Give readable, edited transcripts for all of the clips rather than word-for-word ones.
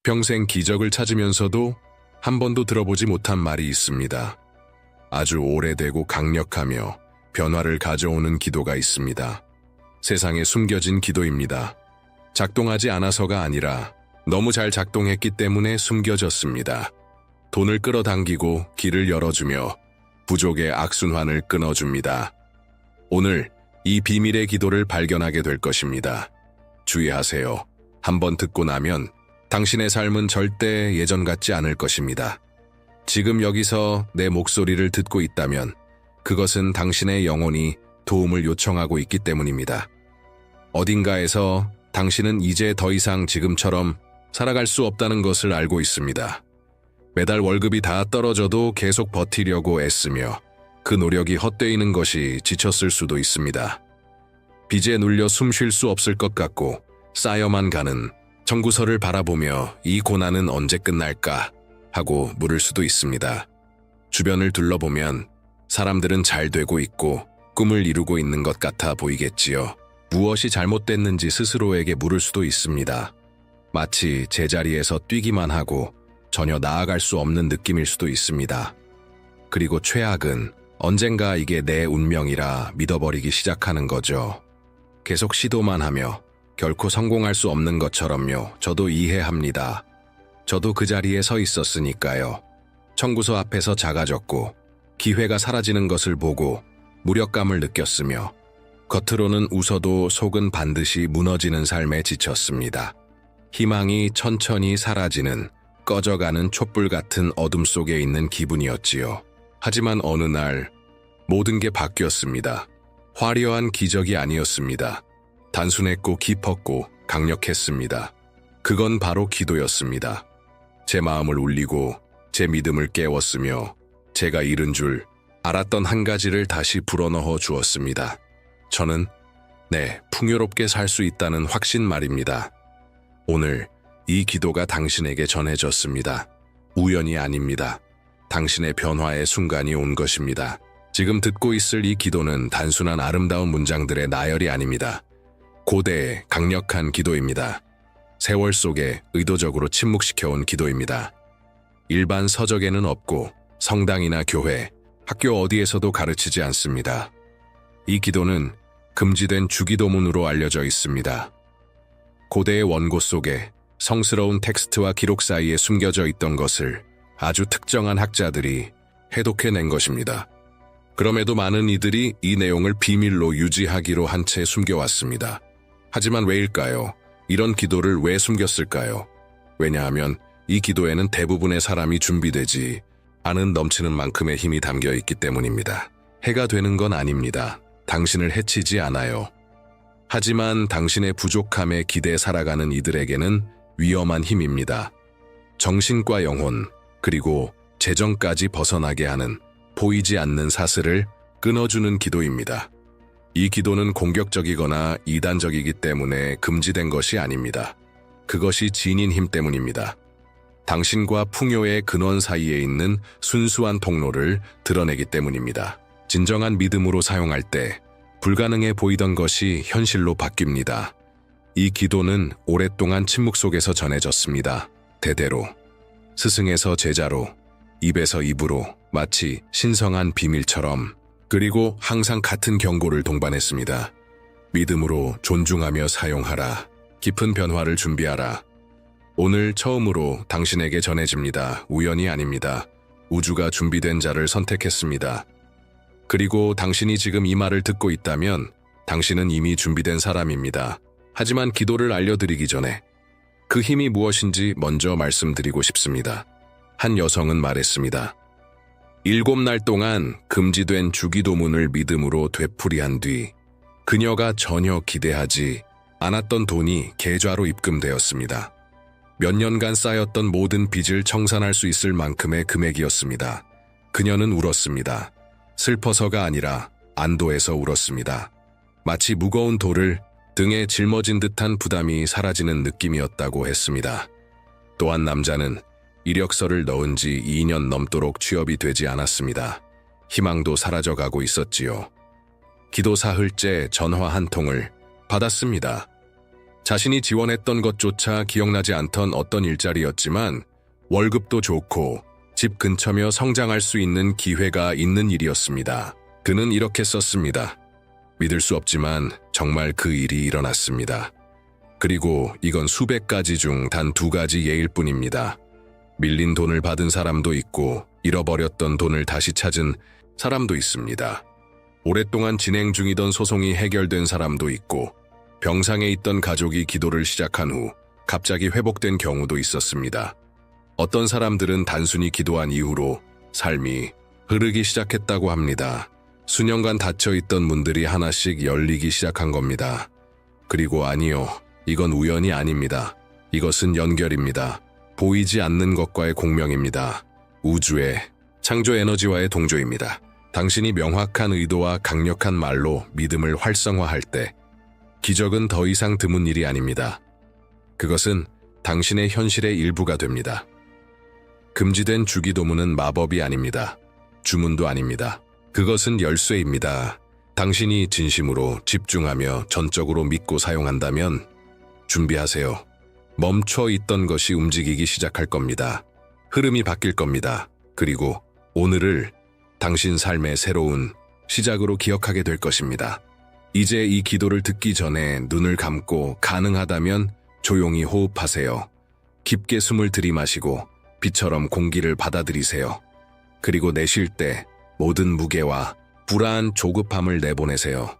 평생 기적을 찾으면서도 한 번도 들어보지 못한 말이 있습니다. 아주 오래되고 강력하며 변화를 가져오는 기도가 있습니다. 세상에 숨겨진 기도입니다. 작동하지 않아서가 아니라 너무 잘 작동했기 때문에 숨겨졌습니다. 돈을 끌어당기고 길을 열어주며 부족의 악순환을 끊어줍니다. 오늘 이 비밀의 기도를 발견하게 될 것입니다. 주의하세요. 한번 듣고 나면 당신의 삶은 절대 예전 같지 않을 것입니다. 지금 여기서 내 목소리를 듣고 있다면 그것은 당신의 영혼이 도움을 요청하고 있기 때문입니다. 어딘가에서 당신은 이제 더 이상 지금처럼 살아갈 수 없다는 것을 알고 있습니다. 매달 월급이 다 떨어져도 계속 버티려고 애쓰며 그 노력이 헛되이는 것이 지쳤을 수도 있습니다. 빚에 눌려 숨 쉴 수 없을 것 같고 쌓여만 가는 청구서를 바라보며 이 고난은 언제 끝날까 하고 물을 수도 있습니다. 주변을 둘러보면 사람들은 잘 되고 있고 꿈을 이루고 있는 것 같아 보이겠지요. 무엇이 잘못됐는지 스스로에게 물을 수도 있습니다. 마치 제자리에서 뛰기만 하고 전혀 나아갈 수 없는 느낌일 수도 있습니다. 그리고 최악은 언젠가 이게 내 운명이라 믿어버리기 시작하는 거죠. 계속 시도만 하며 결코 성공할 수 없는 것처럼요. 저도 이해합니다. 저도 그 자리에 서 있었으니까요. 청구서 앞에서 작아졌고 기회가 사라지는 것을 보고 무력감을 느꼈으며 겉으로는 웃어도 속은 반드시 무너지는 삶에 지쳤습니다. 희망이 천천히 사라지는 꺼져가는 촛불 같은 어둠 속에 있는 기분이었지요. 하지만 어느 날 모든 게 바뀌었습니다. 화려한 기적이 아니었습니다. 단순했고 깊었고 강력했습니다. 그건 바로 기도였습니다. 제 마음을 울리고 제 믿음을 깨웠으며 제가 잃은 줄 알았던 한 가지를 다시 불어넣어 주었습니다. 저는 풍요롭게 살 수 있다는 확신 말입니다. 오늘 이 기도가 당신에게 전해졌습니다. 우연이 아닙니다. 당신의 변화의 순간이 온 것입니다. 지금 듣고 있을 이 기도는 단순한 아름다운 문장들의 나열이 아닙니다. 고대의 강력한 기도입니다. 세월 속에 의도적으로 침묵시켜온 기도입니다. 일반 서적에는 없고 성당이나 교회, 학교 어디에서도 가르치지 않습니다. 이 기도는 금지된 주기도문으로 알려져 있습니다. 고대의 원고 속에 성스러운 텍스트와 기록 사이에 숨겨져 있던 것을 아주 특정한 학자들이 해독해낸 것입니다. 그럼에도 많은 이들이 이 내용을 비밀로 유지하기로 한 채 숨겨왔습니다. 하지만 왜일까요? 이런 기도를 왜 숨겼을까요? 왜냐하면 이 기도에는 대부분의 사람이 준비되지 않은 넘치는 만큼의 힘이 담겨 있기 때문입니다. 해가 되는 건 아닙니다. 당신을 해치지 않아요. 하지만 당신의 부족함에 기대 살아가는 이들에게는 위험한 힘입니다. 정신과 영혼, 그리고 재정까지 벗어나게 하는 보이지 않는 사슬을 끊어주는 기도입니다. 이 기도는 공격적이거나 이단적이기 때문에 금지된 것이 아닙니다. 그것이 지닌 힘 때문입니다. 당신과 풍요의 근원 사이에 있는 순수한 통로를 드러내기 때문입니다. 진정한 믿음으로 사용할 때 불가능해 보이던 것이 현실로 바뀝니다. 이 기도는 오랫동안 침묵 속에서 전해졌습니다. 대대로, 스승에서 제자로, 입에서 입으로, 마치 신성한 비밀처럼. 그리고 항상 같은 경고를 동반했습니다. 믿음으로 존중하며 사용하라. 깊은 변화를 준비하라. 오늘 처음으로 당신에게 전해집니다. 우연이 아닙니다. 우주가 준비된 자를 선택했습니다. 그리고 당신이 지금 이 말을 듣고 있다면 당신은 이미 준비된 사람입니다. 하지만 기도를 알려드리기 전에 그 힘이 무엇인지 먼저 말씀드리고 싶습니다. 한 여성은 말했습니다. 7날 동안 금지된 주기도문을 믿음으로 되풀이한 뒤 그녀가 전혀 기대하지 않았던 돈이 계좌로 입금되었습니다. 몇 년간 쌓였던 모든 빚을 청산할 수 있을 만큼의 금액이었습니다. 그녀는 울었습니다. 슬퍼서가 아니라 안도해서 울었습니다. 마치 무거운 돌을 등에 짊어진 듯한 부담이 사라지는 느낌이었다고 했습니다. 또 한 남자는 이력서를 넣은 지 2년 넘도록 취업이 되지 않았습니다. 희망도 사라져가고 있었지요. 기도 사흘째 전화 한 통을 받았습니다. 자신이 지원했던 것조차 기억나지 않던 어떤 일자리였지만 월급도 좋고 집 근처며 성장할 수 있는 기회가 있는 일이었습니다. 그는 이렇게 썼습니다. 믿을 수 없지만 정말 그 일이 일어났습니다. 그리고 이건 수백 가지 중 단 2가지 예일 뿐입니다. 밀린 돈을 받은 사람도 있고 잃어버렸던 돈을 다시 찾은 사람도 있습니다. 오랫동안 진행 중이던 소송이 해결된 사람도 있고 병상에 있던 가족이 기도를 시작한 후 갑자기 회복된 경우도 있었습니다. 어떤 사람들은 단순히 기도한 이후로 삶이 흐르기 시작했다고 합니다. 수년간 닫혀있던 문들이 하나씩 열리기 시작한 겁니다. 그리고 아니요, 이건 우연이 아닙니다. 이것은 연결입니다. 보이지 않는 것과의 공명입니다. 우주의 창조 에너지와의 동조입니다. 당신이 명확한 의도와 강력한 말로 믿음을 활성화할 때 기적은 더 이상 드문 일이 아닙니다. 그것은 당신의 현실의 일부가 됩니다. 금지된 주기도문은 마법이 아닙니다. 주문도 아닙니다. 그것은 열쇠입니다. 당신이 진심으로 집중하며 전적으로 믿고 사용한다면 준비하세요. 멈춰 있던 것이 움직이기 시작할 겁니다. 흐름이 바뀔 겁니다. 그리고 오늘을 당신 삶의 새로운 시작으로 기억하게 될 것입니다. 이제 이 기도를 듣기 전에 눈을 감고 가능하다면 조용히 호흡하세요. 깊게 숨을 들이마시고 비처럼 공기를 받아들이세요. 그리고 내쉴 때 모든 무게와 불안, 조급함을 내보내세요.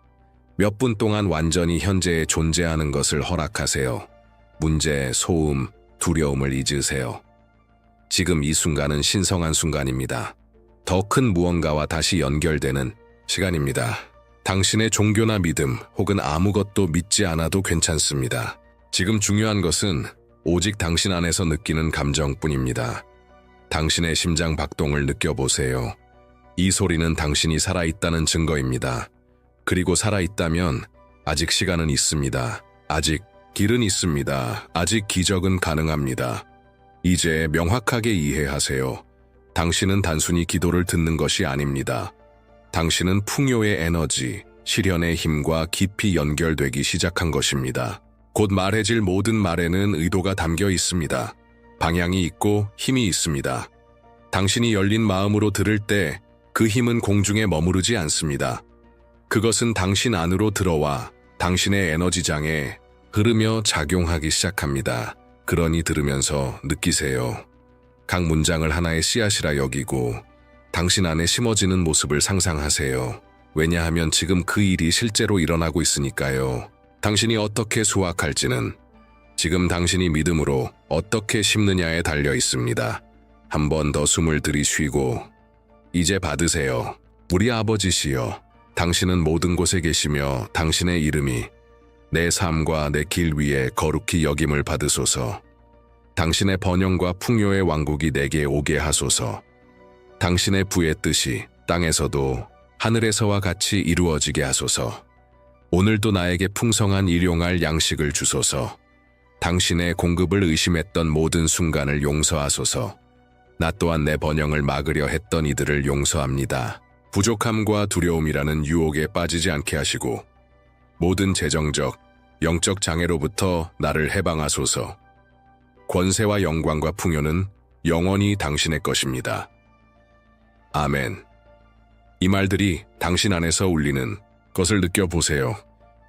몇 분 동안 완전히 현재에 존재하는 것을 허락하세요. 문제, 소음, 두려움을 잊으세요. 지금 이 순간은 신성한 순간입니다. 더 큰 무언가와 다시 연결되는 시간입니다. 당신의 종교나 믿음 혹은 아무것도 믿지 않아도 괜찮습니다. 지금 중요한 것은 오직 당신 안에서 느끼는 감정뿐입니다. 당신의 심장 박동을 느껴보세요. 이 소리는 당신이 살아있다는 증거입니다. 그리고 살아있다면 아직 시간은 있습니다. 아직 길은 있습니다. 아직 기적은 가능합니다. 이제 명확하게 이해하세요. 당신은 단순히 기도를 듣는 것이 아닙니다. 당신은 풍요의 에너지, 실현의 힘과 깊이 연결되기 시작한 것입니다. 곧 말해질 모든 말에는 의도가 담겨 있습니다. 방향이 있고 힘이 있습니다. 당신이 열린 마음으로 들을 때 그 힘은 공중에 머무르지 않습니다. 그것은 당신 안으로 들어와 당신의 에너지장에 흐르며 작용하기 시작합니다. 그러니 들으면서 느끼세요. 각 문장을 하나의 씨앗이라 여기고 당신 안에 심어지는 모습을 상상하세요. 왜냐하면 지금 그 일이 실제로 일어나고 있으니까요. 당신이 어떻게 수확할지는 지금 당신이 믿음으로 어떻게 심느냐에 달려 있습니다. 한 번 더 숨을 들이쉬고 이제 받으세요. 우리 아버지시여, 당신은 모든 곳에 계시며 당신의 이름이 내 삶과 내 길 위에 거룩히 여김을 받으소서. 당신의 번영과 풍요의 왕국이 내게 오게 하소서. 당신의 부의 뜻이 땅에서도 하늘에서와 같이 이루어지게 하소서. 오늘도 나에게 풍성한 일용할 양식을 주소서. 당신의 공급을 의심했던 모든 순간을 용서하소서. 나 또한 내 번영을 막으려 했던 이들을 용서합니다. 부족함과 두려움이라는 유혹에 빠지지 않게 하시고 모든 재정적, 영적 장애로부터 나를 해방하소서. 권세와 영광과 풍요는 영원히 당신의 것입니다. 아멘. 이 말들이 당신 안에서 울리는 것을 느껴보세요.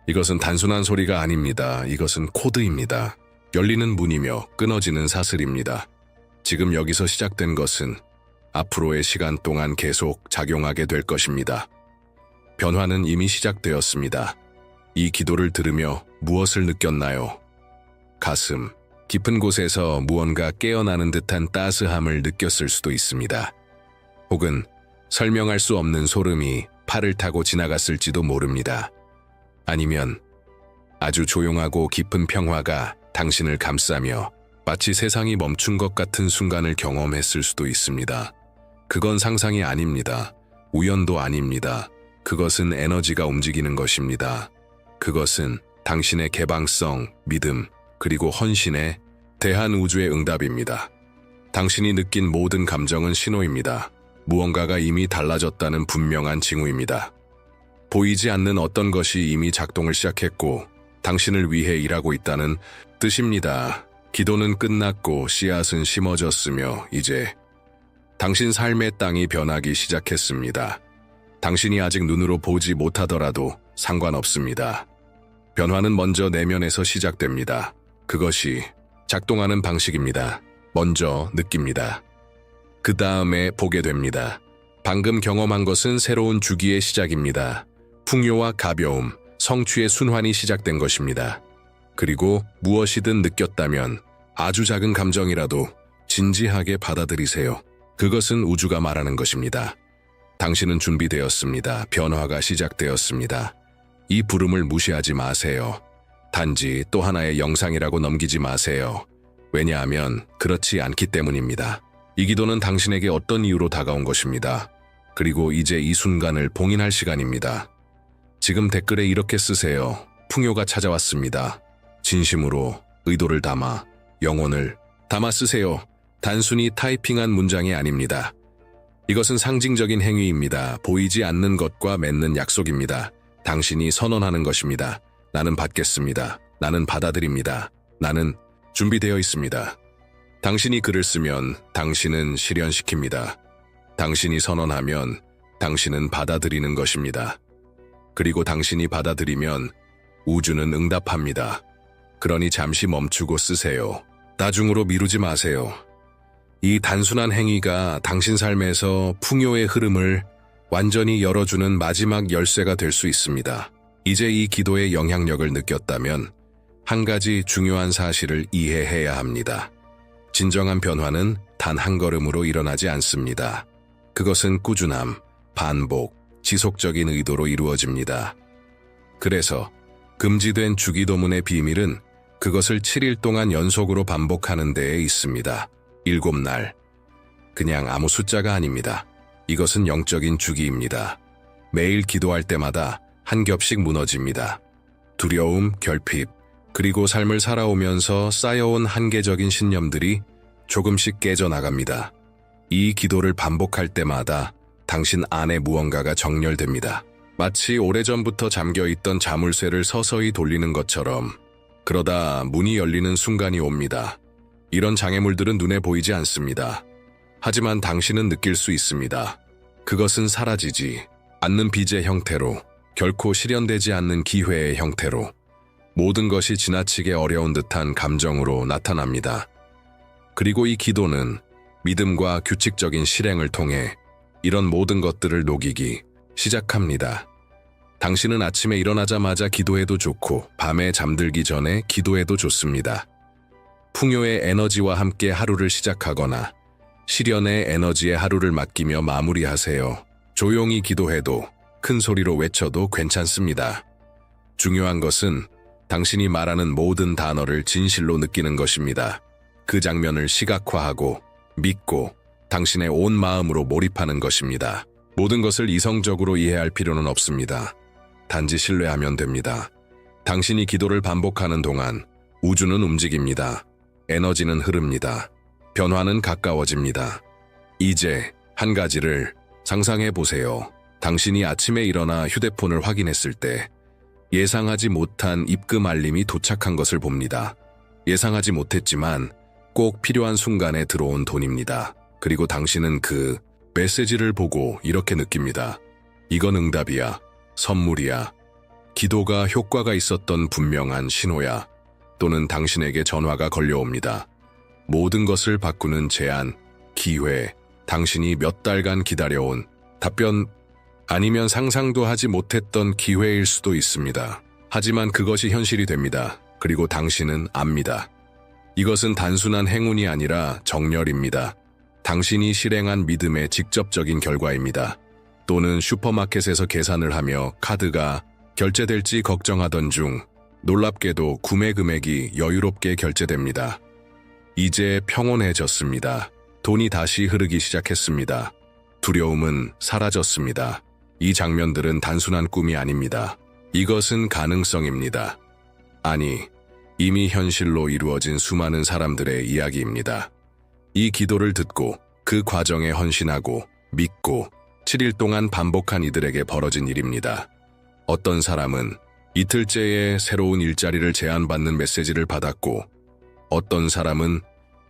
이것은 단순한 소리가 아닙니다. 이것은 코드입니다. 열리는 문이며 끊어지는 사슬입니다. 지금 여기서 시작된 것은 앞으로의 시간 동안 계속 작용하게 될 것입니다. 변화는 이미 시작되었습니다. 이 기도를 들으며 무엇을 느꼈나요? 가슴, 깊은 곳에서 무언가 깨어나는 듯한 따스함을 느꼈을 수도 있습니다. 혹은 설명할 수 없는 소름이 팔을 타고 지나갔을지도 모릅니다. 아니면 아주 조용하고 깊은 평화가 당신을 감싸며 마치 세상이 멈춘 것 같은 순간을 경험했을 수도 있습니다. 그건 상상이 아닙니다. 우연도 아닙니다. 그것은 에너지가 움직이는 것입니다. 그것은 당신의 개방성, 믿음, 그리고 헌신에 대한 우주의 응답입니다. 당신이 느낀 모든 감정은 신호입니다. 무언가가 이미 달라졌다는 분명한 징후입니다. 보이지 않는 어떤 것이 이미 작동을 시작했고 당신을 위해 일하고 있다는 뜻입니다. 기도는 끝났고 씨앗은 심어졌으며 이제 당신 삶의 땅이 변하기 시작했습니다. 당신이 아직 눈으로 보지 못하더라도 상관없습니다. 변화는 먼저 내면에서 시작됩니다. 그것이 작동하는 방식입니다. 먼저 느낍니다. 그 다음에 보게 됩니다. 방금 경험한 것은 새로운 주기의 시작입니다. 풍요와 가벼움, 성취의 순환이 시작된 것입니다. 그리고 무엇이든 느꼈다면 아주 작은 감정이라도 진지하게 받아들이세요. 그것은 우주가 말하는 것입니다. 당신은 준비되었습니다. 변화가 시작되었습니다. 이 부름을 무시하지 마세요. 단지 또 하나의 영상이라고 넘기지 마세요. 왜냐하면 그렇지 않기 때문입니다. 이 기도는 당신에게 어떤 이유로 다가온 것입니다. 그리고 이제 이 순간을 봉인할 시간입니다. 지금 댓글에 이렇게 쓰세요. 풍요가 찾아왔습니다. 진심으로 의도를 담아 영혼을 담아 쓰세요. 단순히 타이핑한 문장이 아닙니다. 이것은 상징적인 행위입니다. 보이지 않는 것과 맺는 약속입니다. 당신이 선언하는 것입니다. 나는 받겠습니다. 나는 받아들입니다. 나는 준비되어 있습니다. 당신이 글을 쓰면 당신은 실현시킵니다. 당신이 선언하면 당신은 받아들이는 것입니다. 그리고 당신이 받아들이면 우주는 응답합니다. 그러니 잠시 멈추고 쓰세요. 나중으로 미루지 마세요. 이 단순한 행위가 당신 삶에서 풍요의 흐름을 완전히 열어주는 마지막 열쇠가 될 수 있습니다. 이제 이 기도의 영향력을 느꼈다면 한 가지 중요한 사실을 이해해야 합니다. 진정한 변화는 단 한 걸음으로 일어나지 않습니다. 그것은 꾸준함, 반복, 지속적인 의도로 이루어집니다. 그래서 금지된 주기도문의 비밀은 그것을 7일 동안 연속으로 반복하는 데에 있습니다. 7날. 그냥 아무 숫자가 아닙니다. 이것은 영적인 주기입니다. 매일 기도할 때마다 한 겹씩 무너집니다. 두려움, 결핍, 그리고 삶을 살아오면서 쌓여온 한계적인 신념들이 조금씩 깨져나갑니다. 이 기도를 반복할 때마다 당신 안에 무언가가 정렬됩니다. 마치 오래전부터 잠겨있던 자물쇠를 서서히 돌리는 것처럼. 그러다 문이 열리는 순간이 옵니다. 이런 장애물들은 눈에 보이지 않습니다. 하지만 당신은 느낄 수 있습니다. 그것은 사라지지 않는 빚의 형태로, 결코 실현되지 않는 기회의 형태로, 모든 것이 지나치게 어려운 듯한 감정으로 나타납니다. 그리고 이 기도는 믿음과 규칙적인 실행을 통해 이런 모든 것들을 녹이기 시작합니다. 당신은 아침에 일어나자마자 기도해도 좋고 밤에 잠들기 전에 기도해도 좋습니다. 풍요의 에너지와 함께 하루를 시작하거나 실현의 에너지의 하루를 맡기며 마무리하세요. 조용히 기도해도 큰 소리로 외쳐도 괜찮습니다. 중요한 것은 당신이 말하는 모든 단어를 진실로 느끼는 것입니다. 그 장면을 시각화하고 믿고 당신의 온 마음으로 몰입하는 것입니다. 모든 것을 이성적으로 이해할 필요는 없습니다. 단지 신뢰하면 됩니다. 당신이 기도를 반복하는 동안 우주는 움직입니다. 에너지는 흐릅니다. 변화는 가까워집니다. 이제 한 가지를 상상해 보세요. 당신이 아침에 일어나 휴대폰을 확인했을 때 예상하지 못한 입금 알림이 도착한 것을 봅니다. 예상하지 못했지만 꼭 필요한 순간에 들어온 돈입니다. 그리고 당신은 그 메시지를 보고 이렇게 느낍니다. 이건 응답이야. 선물이야. 기도가 효과가 있었던 분명한 신호야. 또는 당신에게 전화가 걸려옵니다. 모든 것을 바꾸는 제안, 기회, 당신이 몇 달간 기다려온 답변, 아니면 상상도 하지 못했던 기회일 수도 있습니다. 하지만 그것이 현실이 됩니다. 그리고 당신은 압니다. 이것은 단순한 행운이 아니라 정렬입니다. 당신이 실행한 믿음의 직접적인 결과입니다. 또는 슈퍼마켓에서 계산을 하며 카드가 결제될지 걱정하던 중 놀랍게도 구매 금액이 여유롭게 결제됩니다. 이제 평온해졌습니다. 돈이 다시 흐르기 시작했습니다. 두려움은 사라졌습니다. 이 장면들은 단순한 꿈이 아닙니다. 이것은 가능성입니다. 아니, 이미 현실로 이루어진 수많은 사람들의 이야기입니다. 이 기도를 듣고 그 과정에 헌신하고 믿고 7일 동안 반복한 이들에게 벌어진 일입니다. 어떤 사람은 이틀째에 새로운 일자리를 제안받는 메시지를 받았고, 어떤 사람은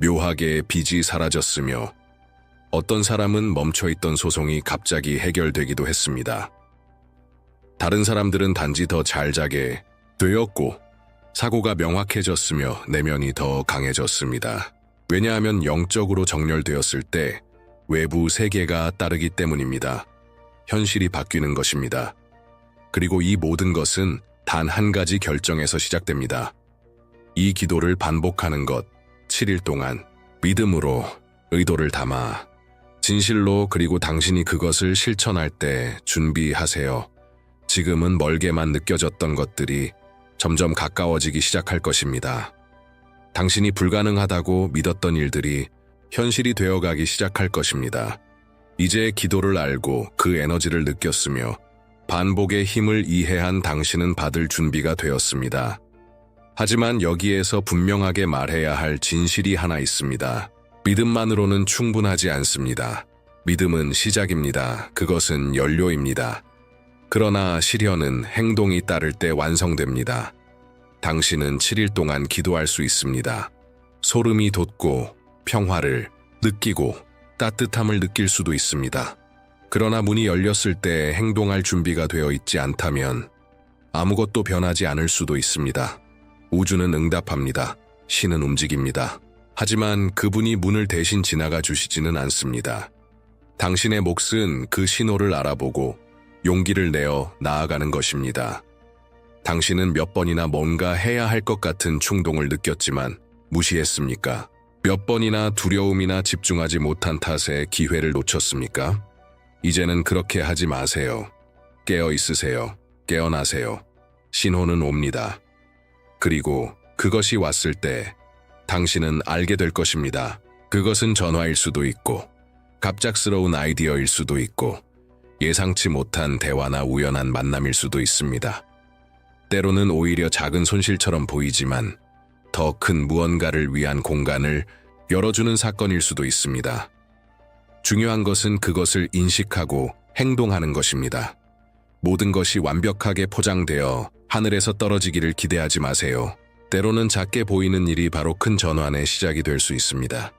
묘하게 빚이 사라졌으며, 어떤 사람은 멈춰있던 소송이 갑자기 해결되기도 했습니다. 다른 사람들은 단지 더 잘 자게 되었고, 사고가 명확해졌으며 내면이 더 강해졌습니다. 왜냐하면 영적으로 정렬되었을 때 외부 세계가 따르기 때문입니다. 현실이 바뀌는 것입니다. 그리고 이 모든 것은 단 한 가지 결정에서 시작됩니다. 이 기도를 반복하는 것, 7일 동안 믿음으로 의도를 담아 진실로, 그리고 당신이 그것을 실천할 때 준비하세요. 지금은 멀게만 느껴졌던 것들이 점점 가까워지기 시작할 것입니다. 당신이 불가능하다고 믿었던 일들이 현실이 되어가기 시작할 것입니다. 이제 기도를 알고 그 에너지를 느꼈으며 반복의 힘을 이해한 당신은 받을 준비가 되었습니다. 하지만 여기에서 분명하게 말해야 할 진실이 하나 있습니다. 믿음만으로는 충분하지 않습니다. 믿음은 시작입니다. 그것은 연료입니다. 그러나 실현은 행동이 따를 때 완성됩니다. 당신은 7일 동안 기도할 수 있습니다. 소름이 돋고 평화를 느끼고 따뜻함을 느낄 수도 있습니다. 그러나 문이 열렸을 때 행동할 준비가 되어 있지 않다면 아무것도 변하지 않을 수도 있습니다. 우주는 응답합니다. 신은 움직입니다. 하지만 그분이 문을 대신 지나가 주시지는 않습니다. 당신의 몫은 그 신호를 알아보고 용기를 내어 나아가는 것입니다. 당신은 몇 번이나 뭔가 해야 할 것 같은 충동을 느꼈지만 무시했습니까? 몇 번이나 두려움이나 집중하지 못한 탓에 기회를 놓쳤습니까? 이제는 그렇게 하지 마세요. 깨어 있으세요. 깨어나세요. 신호는 옵니다. 그리고 그것이 왔을 때 당신은 알게 될 것입니다. 그것은 전화일 수도 있고, 갑작스러운 아이디어일 수도 있고, 예상치 못한 대화나 우연한 만남일 수도 있습니다. 때로는 오히려 작은 손실처럼 보이지만 더 큰 무언가를 위한 공간을 열어주는 사건일 수도 있습니다. 중요한 것은 그것을 인식하고 행동하는 것입니다. 모든 것이 완벽하게 포장되어 하늘에서 떨어지기를 기대하지 마세요. 때로는 작게 보이는 일이 바로 큰 전환의 시작이 될 수 있습니다.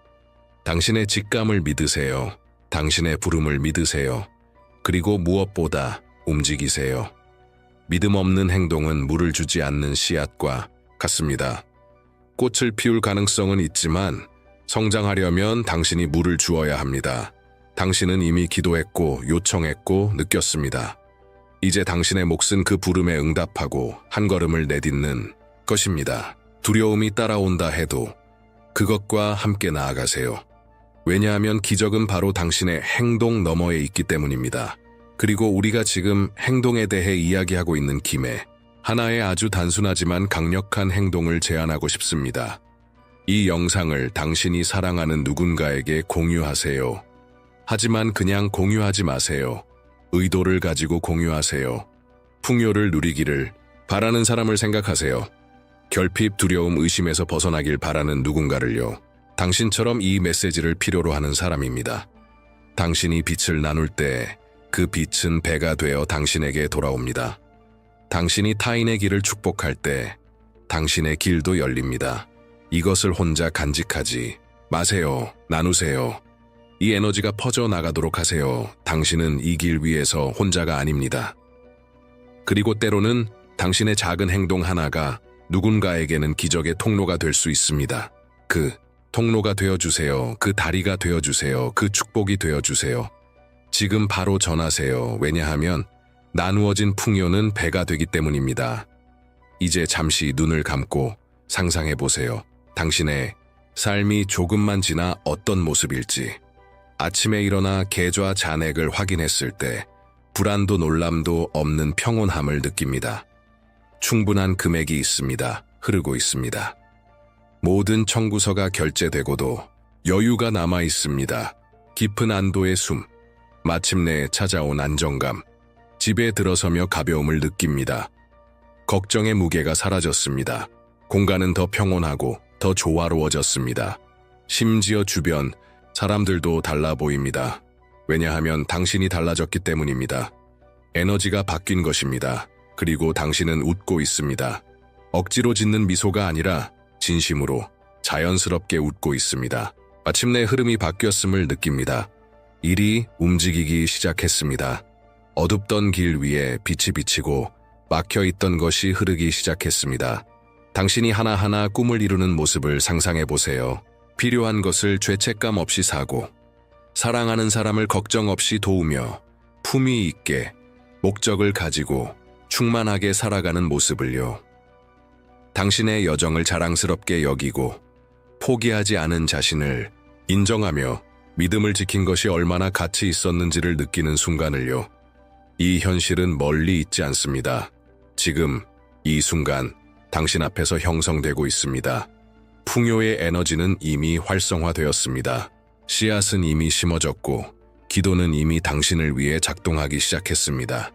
당신의 직감을 믿으세요. 당신의 부름을 믿으세요. 그리고 무엇보다 움직이세요. 믿음 없는 행동은 물을 주지 않는 씨앗과 같습니다. 꽃을 피울 가능성은 있지만 성장하려면 당신이 물을 주어야 합니다. 당신은 이미 기도했고 요청했고 느꼈습니다. 이제 당신의 몫은 그 부름에 응답하고 한 걸음을 내딛는 것입니다. 두려움이 따라온다 해도 그것과 함께 나아가세요. 왜냐하면 기적은 바로 당신의 행동 너머에 있기 때문입니다. 그리고 우리가 지금 행동에 대해 이야기하고 있는 김에 하나의 아주 단순하지만 강력한 행동을 제안하고 싶습니다. 이 영상을 당신이 사랑하는 누군가에게 공유하세요. 하지만 그냥 공유하지 마세요. 의도를 가지고 공유하세요. 풍요를 누리기를 바라는 사람을 생각하세요. 결핍, 두려움, 의심에서 벗어나길 바라는 누군가를요. 당신처럼 이 메시지를 필요로 하는 사람입니다. 당신이 빛을 나눌 때 그 빛은 배가 되어 당신에게 돌아옵니다. 당신이 타인의 길을 축복할 때 당신의 길도 열립니다. 이것을 혼자 간직하지 마세요. 나누세요. 이 에너지가 퍼져나가도록 하세요. 당신은 이 길 위에서 혼자가 아닙니다. 그리고 때로는 당신의 작은 행동 하나가 누군가에게는 기적의 통로가 될 수 있습니다. 그 통로가 되어주세요. 그 다리가 되어주세요. 그 축복이 되어주세요. 지금 바로 전하세요. 왜냐하면 나누어진 풍요는 배가 되기 때문입니다. 이제 잠시 눈을 감고 상상해보세요. 당신의 삶이 조금만 지나 어떤 모습일지. 아침에 일어나 계좌 잔액을 확인했을 때 불안도 놀람도 없는 평온함을 느낍니다. 충분한 금액이 있습니다. 흐르고 있습니다. 모든 청구서가 결제되고도 여유가 남아 있습니다. 깊은 안도의 숨, 마침내 찾아온 안정감, 집에 들어서며 가벼움을 느낍니다. 걱정의 무게가 사라졌습니다. 공간은 더 평온하고 더 조화로워졌습니다. 심지어 주변 사람들도 달라 보입니다. 왜냐하면 당신이 달라졌기 때문입니다. 에너지가 바뀐 것입니다. 그리고 당신은 웃고 있습니다. 억지로 짓는 미소가 아니라 진심으로 자연스럽게 웃고 있습니다. 마침내 흐름이 바뀌었음을 느낍니다. 일이 움직이기 시작했습니다. 어둡던 길 위에 빛이 비치고 막혀있던 것이 흐르기 시작했습니다. 당신이 하나하나 꿈을 이루는 모습을 상상해 보세요. 필요한 것을 죄책감 없이 사고, 사랑하는 사람을 걱정 없이 도우며 품위 있게 목적을 가지고 충만하게 살아가는 모습을요. 당신의 여정을 자랑스럽게 여기고 포기하지 않은 자신을 인정하며 믿음을 지킨 것이 얼마나 가치 있었는지를 느끼는 순간을요. 이 현실은 멀리 있지 않습니다. 지금 이 순간 당신 앞에서 형성되고 있습니다. 풍요의 에너지는 이미 활성화되었습니다. 씨앗은 이미 심어졌고 기도는 이미 당신을 위해 작동하기 시작했습니다.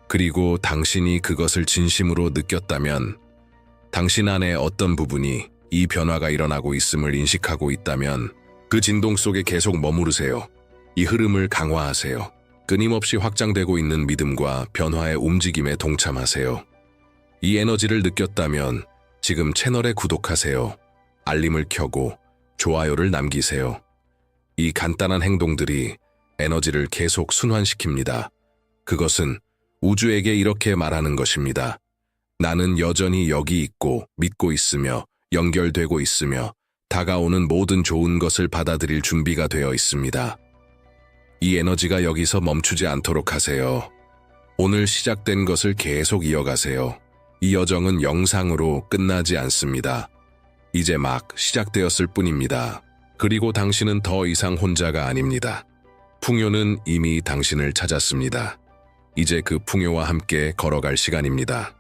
그리고 당신이 그것을 진심으로 느꼈다면, 당신 안에 어떤 부분이 이 변화가 일어나고 있음을 인식하고 있다면 그 진동 속에 계속 머무르세요. 이 흐름을 강화하세요. 끊임없이 확장되고 있는 믿음과 변화의 움직임에 동참하세요. 이 에너지를 느꼈다면 지금 채널에 구독하세요. 알림을 켜고 좋아요를 남기세요. 이 간단한 행동들이 에너지를 계속 순환시킵니다. 그것은 우주에게 이렇게 말하는 것입니다. 나는 여전히 여기 있고 믿고 있으며 연결되고 있으며 다가오는 모든 좋은 것을 받아들일 준비가 되어 있습니다. 이 에너지가 여기서 멈추지 않도록 하세요. 오늘 시작된 것을 계속 이어가세요. 이 여정은 영상으로 끝나지 않습니다. 이제 막 시작되었을 뿐입니다. 그리고 당신은 더 이상 혼자가 아닙니다. 풍요는 이미 당신을 찾았습니다. 이제 그 풍요와 함께 걸어갈 시간입니다.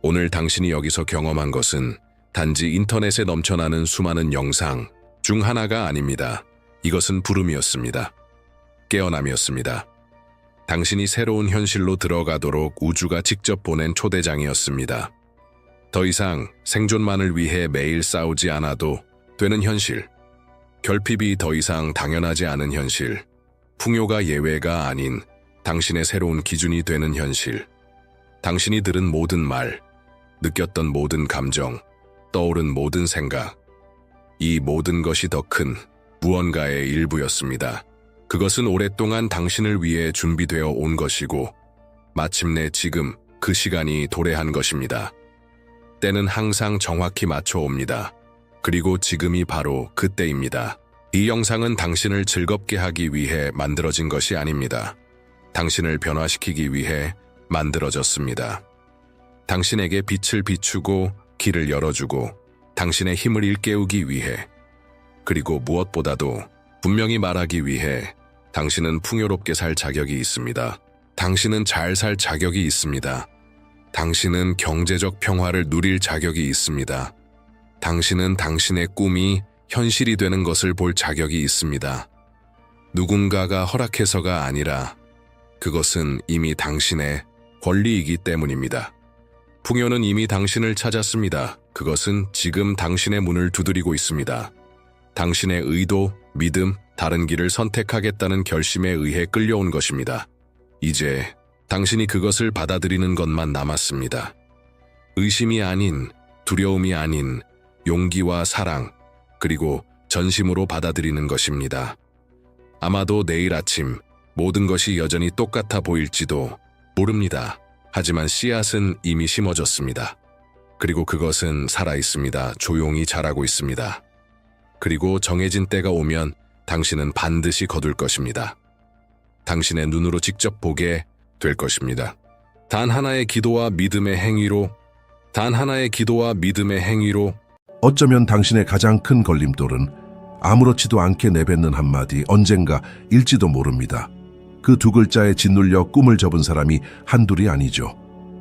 오늘 당신이 여기서 경험한 것은 단지 인터넷에 넘쳐나는 수많은 영상 중 하나가 아닙니다. 이것은 부름이었습니다. 깨어남이었습니다. 당신이 새로운 현실로 들어가도록 우주가 직접 보낸 초대장이었습니다. 더 이상 생존만을 위해 매일 싸우지 않아도 되는 현실, 결핍이 더 이상 당연하지 않은 현실, 풍요가 예외가 아닌 당신의 새로운 기준이 되는 현실, 당신이 들은 모든 말, 느꼈던 모든 감정, 떠오른 모든 생각, 이 모든 것이 더 큰 무언가의 일부였습니다. 그것은 오랫동안 당신을 위해 준비되어 온 것이고 마침내 지금 그 시간이 도래한 것입니다. 때는 항상 정확히 맞춰옵니다. 그리고 지금이 바로 그때입니다. 이 영상은 당신을 즐겁게 하기 위해 만들어진 것이 아닙니다. 당신을 변화시키기 위해 만들어졌습니다. 당신에게 빛을 비추고 길을 열어주고 당신의 힘을 일깨우기 위해, 그리고 무엇보다도 분명히 말하기 위해 당신은 풍요롭게 살 자격이 있습니다. 당신은 잘 살 자격이 있습니다. 당신은 경제적 평화를 누릴 자격이 있습니다. 당신은 당신의 꿈이 현실이 되는 것을 볼 자격이 있습니다. 누군가가 허락해서가 아니라 그것은 이미 당신의 권리이기 때문입니다. 풍요는 이미 당신을 찾았습니다. 그것은 지금 당신의 문을 두드리고 있습니다. 당신의 의도, 믿음, 다른 길을 선택하겠다는 결심에 의해 끌려온 것입니다. 이제 당신이 그것을 받아들이는 것만 남았습니다. 의심이 아닌, 두려움이 아닌 용기와 사랑, 그리고 전심으로 받아들이는 것입니다. 아마도 내일 아침 모든 것이 여전히 똑같아 보일지도 모릅니다. 하지만 씨앗은 이미 심어졌습니다. 그리고 그것은 살아있습니다. 조용히 자라고 있습니다. 그리고 정해진 때가 오면 당신은 반드시 거둘 것입니다. 당신의 눈으로 직접 보게 될 것입니다. 단 하나의 기도와 믿음의 행위로, 어쩌면 당신의 가장 큰 걸림돌은 아무렇지도 않게 내뱉는 한마디 언젠가일지도 모릅니다. 그 두 글자에 짓눌려 꿈을 접은 사람이 한둘이 아니죠.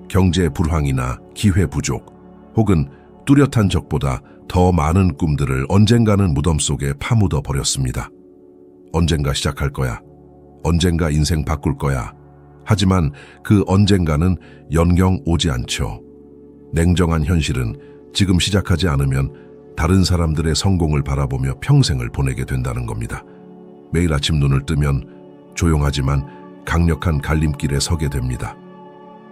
경제 불황이나 기회 부족, 혹은 뚜렷한 적보다 더 많은 꿈들을 언젠가는 무덤 속에 파묻어 버렸습니다. 언젠가 시작할 거야. 언젠가 인생 바꿀 거야. 하지만 그 언젠가는 연경 오지 않죠. 냉정한 현실은 지금 시작하지 않으면 다른 사람들의 성공을 바라보며 평생을 보내게 된다는 겁니다. 매일 아침 눈을 뜨면 조용하지만 강력한 갈림길에 서게 됩니다.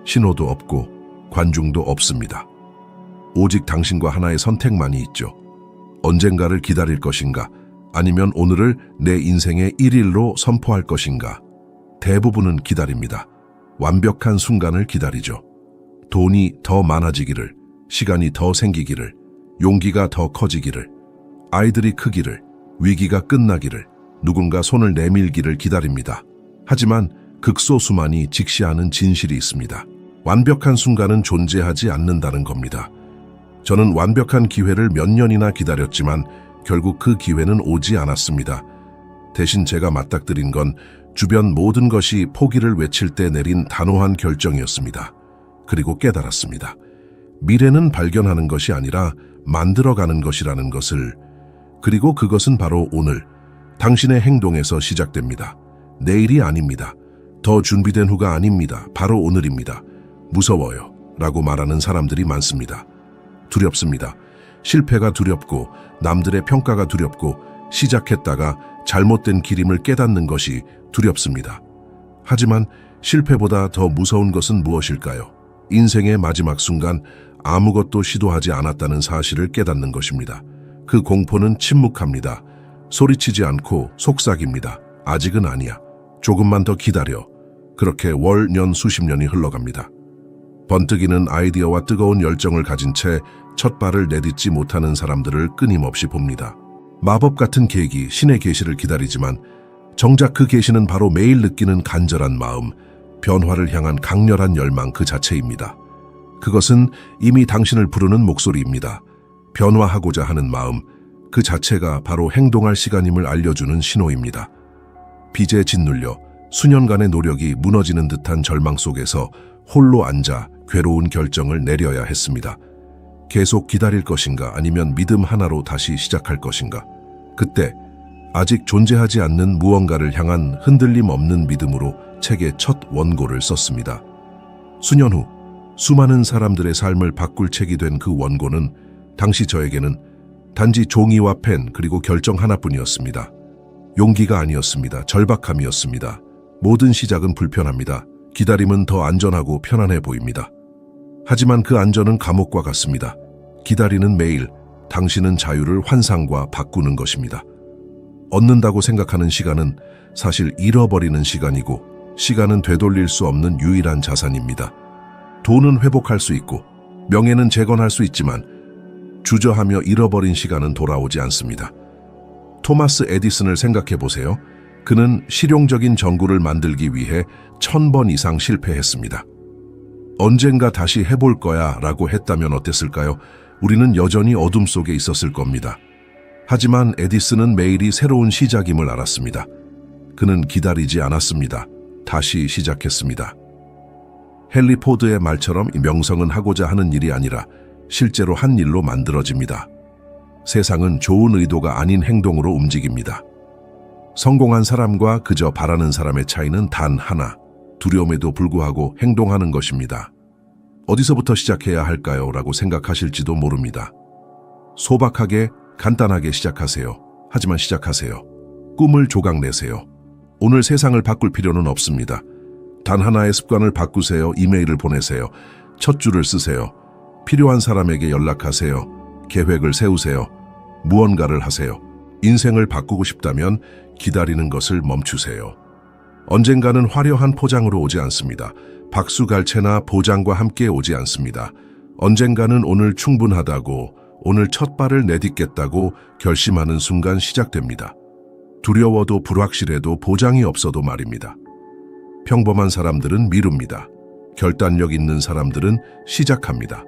신호도 없고 관중도 없습니다. 오직 당신과 하나의 선택만이 있죠. 언젠가를 기다릴 것인가, 아니면 오늘을 내 인생의 1일로 선포할 것인가. 대부분은 기다립니다. 완벽한 순간을 기다리죠. 돈이 더 많아지기를, 시간이 더 생기기를, 용기가 더 커지기를, 아이들이 크기를, 위기가 끝나기를, 누군가 손을 내밀기를 기다립니다. 하지만 극소수만이 직시하는 진실이 있습니다. 완벽한 순간은 존재하지 않는다는 겁니다. 저는 완벽한 기회를 몇 년이나 기다렸지만 결국 그 기회는 오지 않았습니다. 대신 제가 맞닥뜨린 건 주변 모든 것이 포기를 외칠 때 내린 단호한 결정이었습니다. 그리고 깨달았습니다. 미래는 발견하는 것이 아니라 만들어가는 것이라는 것을. 그리고 그것은 바로 오늘, 당신의 행동에서 시작됩니다. 내일이 아닙니다. 더 준비된 후가 아닙니다. 바로 오늘입니다. 무서워요 라고 말하는 사람들이 많습니다. 두렵습니다. 실패가 두렵고 남들의 평가가 두렵고 시작했다가 잘못된 길임을 깨닫는 것이 두렵습니다. 하지만 실패보다 더 무서운 것은 무엇일까요? 인생의 마지막 순간 아무것도 시도하지 않았다는 사실을 깨닫는 것입니다. 그 공포는 침묵합니다. 소리치지 않고 속삭입니다. 아직은 아니야. 조금만 더 기다려. 그렇게 월, 년, 수십 년이 흘러갑니다. 번뜩이는 아이디어와 뜨거운 열정을 가진 채 첫 발을 내딛지 못하는 사람들을 끊임없이 봅니다. 마법 같은 계기, 신의 계시를 기다리지만 정작 그 계시는 바로 매일 느끼는 간절한 마음, 변화를 향한 강렬한 열망 그 자체입니다. 그것은 이미 당신을 부르는 목소리입니다. 변화하고자 하는 마음, 그 자체가 바로 행동할 시간임을 알려주는 신호입니다. 빚에 짓눌려 수년간의 노력이 무너지는 듯한 절망 속에서 홀로 앉아 괴로운 결정을 내려야 했습니다. 계속 기다릴 것인가, 아니면 믿음 하나로 다시 시작할 것인가. 그때 아직 존재하지 않는 무언가를 향한 흔들림 없는 믿음으로 책의 첫 원고를 썼습니다. 수년 후 수많은 사람들의 삶을 바꿀 책이 된 그 원고는 당시 저에게는 단지 종이와 펜 그리고 결정 하나뿐이었습니다. 용기가 아니었습니다. 절박함이었습니다. 모든 시작은 불편합니다. 기다림은 더 안전하고 편안해 보입니다. 하지만 그 안전은 감옥과 같습니다. 기다리는 매일, 당신은 자유를 환상과 바꾸는 것입니다. 얻는다고 생각하는 시간은 사실 잃어버리는 시간이고, 시간은 되돌릴 수 없는 유일한 자산입니다. 돈은 회복할 수 있고, 명예는 재건할 수 있지만, 주저하며 잃어버린 시간은 돌아오지 않습니다. 토마스 에디슨을 생각해 보세요. 그는 실용적인 전구를 만들기 위해 1000번 이상 실패했습니다. 언젠가 다시 해볼 거야 라고 했다면 어땠을까요? 우리는 여전히 어둠 속에 있었을 겁니다. 하지만 에디슨은 매일이 새로운 시작임을 알았습니다. 그는 기다리지 않았습니다. 다시 시작했습니다. 헨리 포드의 말처럼 명성은 하고자 하는 일이 아니라 실제로 한 일로 만들어집니다. 세상은 좋은 의도가 아닌 행동으로 움직입니다. 성공한 사람과 그저 바라는 사람의 차이는 단 하나, 두려움에도 불구하고 행동하는 것입니다. 어디서부터 시작해야 할까요? 라고 생각하실지도 모릅니다. 소박하게, 간단하게 시작하세요. 하지만 시작하세요. 꿈을 조각내세요. 오늘 세상을 바꿀 필요는 없습니다. 단 하나의 습관을 바꾸세요. 이메일을 보내세요. 첫 줄을 쓰세요. 필요한 사람에게 연락하세요. 계획을 세우세요. 무언가를 하세요. 인생을 바꾸고 싶다면 기다리는 것을 멈추세요. 언젠가는 화려한 포장으로 오지 않습니다. 박수갈채나 보장과 함께 오지 않습니다. 언젠가는 오늘 충분하다고, 오늘 첫 발을 내딛겠다고 결심하는 순간 시작됩니다. 두려워도 불확실해도 보장이 없어도 말입니다. 평범한 사람들은 미룹니다. 결단력 있는 사람들은 시작합니다.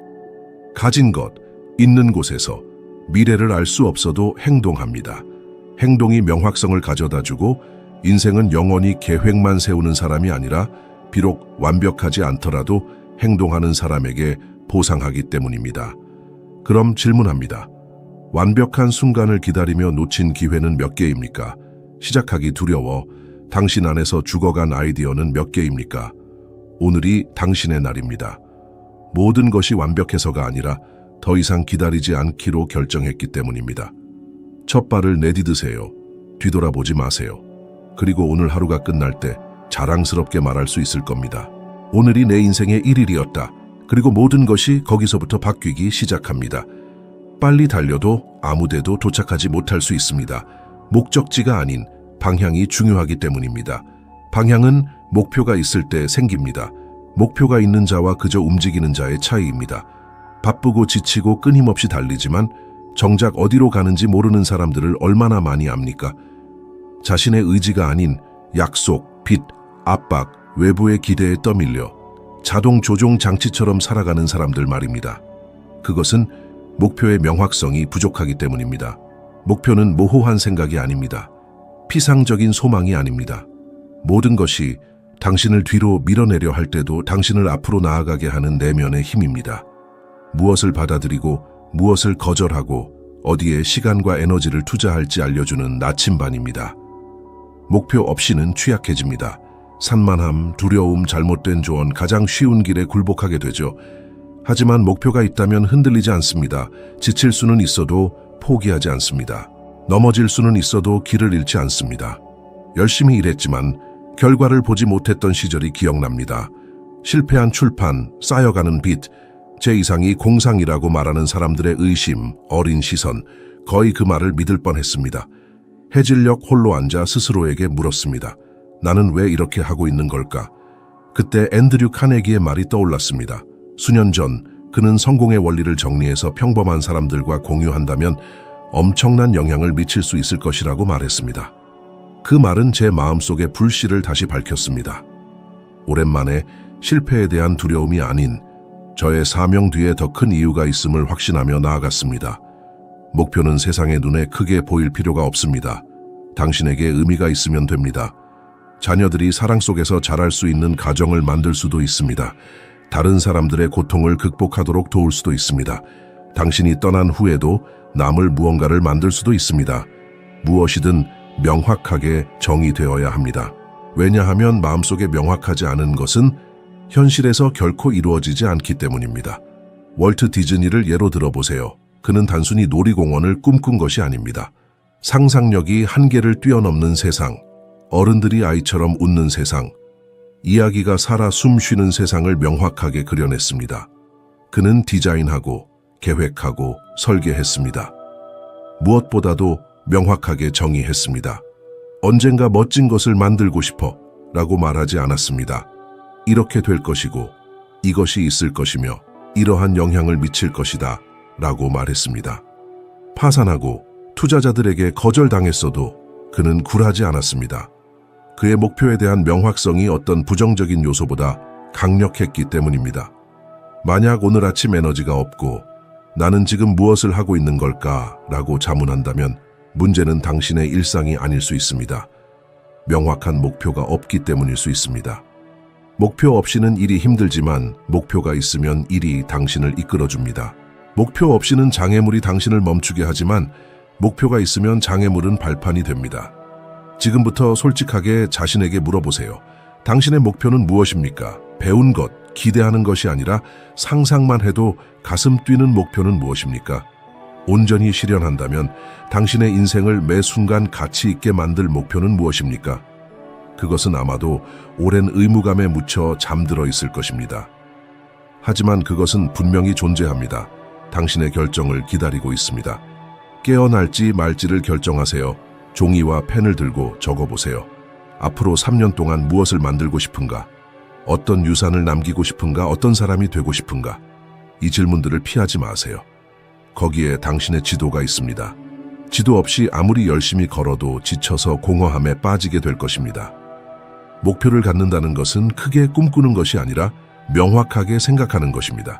가진 것, 있는 곳에서 미래를 알 수 없어도 행동합니다. 행동이 명확성을 가져다주고 인생은 영원히 계획만 세우는 사람이 아니라 비록 완벽하지 않더라도 행동하는 사람에게 보상하기 때문입니다. 그럼 질문합니다. 완벽한 순간을 기다리며 놓친 기회는 몇 개입니까? 시작하기 두려워 당신 안에서 죽어간 아이디어는 몇 개입니까? 오늘이 당신의 날입니다. 모든 것이 완벽해서가 아니라 더 이상 기다리지 않기로 결정했기 때문입니다. 첫 발을 내디드세요. 뒤돌아보지 마세요. 그리고 오늘 하루가 끝날 때 자랑스럽게 말할 수 있을 겁니다. 오늘이 내 인생의 1일이었다. 그리고 모든 것이 거기서부터 바뀌기 시작합니다. 빨리 달려도 아무데도 도착하지 못할 수 있습니다. 목적지가 아닌 방향이 중요하기 때문입니다. 방향은 목표가 있을 때 생깁니다. 목표가 있는 자와 그저 움직이는 자의 차이입니다. 바쁘고 지치고 끊임없이 달리지만 정작 어디로 가는지 모르는 사람들을 얼마나 많이 압니까? 자신의 의지가 아닌 약속, 빚, 압박, 외부의 기대에 떠밀려 자동 조종 장치처럼 살아가는 사람들 말입니다. 그것은 목표의 명확성이 부족하기 때문입니다. 목표는 모호한 생각이 아닙니다. 피상적인 소망이 아닙니다. 모든 것이 당신을 뒤로 밀어내려 할 때도 당신을 앞으로 나아가게 하는 내면의 힘입니다. 무엇을 받아들이고 무엇을 거절하고 어디에 시간과 에너지를 투자할지 알려주는 나침반입니다. 목표 없이는 취약해집니다. 산만함, 두려움, 잘못된 조언, 가장 쉬운 길에 굴복하게 되죠. 하지만 목표가 있다면 흔들리지 않습니다. 지칠 수는 있어도 포기하지 않습니다. 넘어질 수는 있어도 길을 잃지 않습니다. 열심히 일했지만 결과를 보지 못했던 시절이 기억납니다. 실패한 출판, 쌓여가는 빚, 제 이상이 공상이라고 말하는 사람들의 의심, 어린 시선, 거의 그 말을 믿을 뻔했습니다. 해질녘 홀로 앉아 스스로에게 물었습니다. 나는 왜 이렇게 하고 있는 걸까? 그때 앤드류 카네기의 말이 떠올랐습니다. 수년 전 그는 성공의 원리를 정리해서 평범한 사람들과 공유한다면 엄청난 영향을 미칠 수 있을 것이라고 말했습니다. 그 말은 제 마음속의 불씨를 다시 밝혔습니다. 오랜만에 실패에 대한 두려움이 아닌 저의 사명 뒤에 더 큰 이유가 있음을 확신하며 나아갔습니다. 목표는 세상의 눈에 크게 보일 필요가 없습니다. 당신에게 의미가 있으면 됩니다. 자녀들이 사랑 속에서 자랄 수 있는 가정을 만들 수도 있습니다. 다른 사람들의 고통을 극복하도록 도울 수도 있습니다. 당신이 떠난 후에도 남을 무언가를 만들 수도 있습니다. 무엇이든 명확하게 정의되어야 합니다. 왜냐하면 마음속에 명확하지 않은 것은 현실에서 결코 이루어지지 않기 때문입니다. 월트 디즈니를 예로 들어보세요. 그는 단순히 놀이공원을 꿈꾼 것이 아닙니다. 상상력이 한계를 뛰어넘는 세상, 어른들이 아이처럼 웃는 세상, 이야기가 살아 숨 쉬는 세상을 명확하게 그려냈습니다. 그는 디자인하고 계획하고 설계했습니다. 무엇보다도 명확하게 정의했습니다. 언젠가 멋진 것을 만들고 싶어 라고 말하지 않았습니다. 이렇게 될 것이고 이것이 있을 것이며 이러한 영향을 미칠 것이다 라고 말했습니다. 파산하고 투자자들에게 거절당했어도 그는 굴하지 않았습니다. 그의 목표에 대한 명확성이 어떤 부정적인 요소보다 강력했기 때문입니다. 만약 오늘 아침 에너지가 없고 나는 지금 무엇을 하고 있는 걸까? 라고 자문한다면 문제는 당신의 일상이 아닐 수 있습니다. 명확한 목표가 없기 때문일 수 있습니다. 목표 없이는 일이 힘들지만 목표가 있으면 일이 당신을 이끌어줍니다. 목표 없이는 장애물이 당신을 멈추게 하지만 목표가 있으면 장애물은 발판이 됩니다. 지금부터 솔직하게 자신에게 물어보세요. 당신의 목표는 무엇입니까? 배운 것, 기대하는 것이 아니라 상상만 해도 가슴 뛰는 목표는 무엇입니까? 온전히 실현한다면 당신의 인생을 매 순간 가치 있게 만들 목표는 무엇입니까? 그것은 아마도 오랜 의무감에 묻혀 잠들어 있을 것입니다. 하지만 그것은 분명히 존재합니다. 당신의 결정을 기다리고 있습니다. 깨어날지 말지를 결정하세요. 종이와 펜을 들고 적어보세요. 앞으로 3년 동안 무엇을 만들고 싶은가? 어떤 유산을 남기고 싶은가? 어떤 사람이 되고 싶은가? 이 질문들을 피하지 마세요. 거기에 당신의 지도가 있습니다. 지도 없이 아무리 열심히 걸어도 지쳐서 공허함에 빠지게 될 것입니다. 목표를 갖는다는 것은 크게 꿈꾸는 것이 아니라 명확하게 생각하는 것입니다.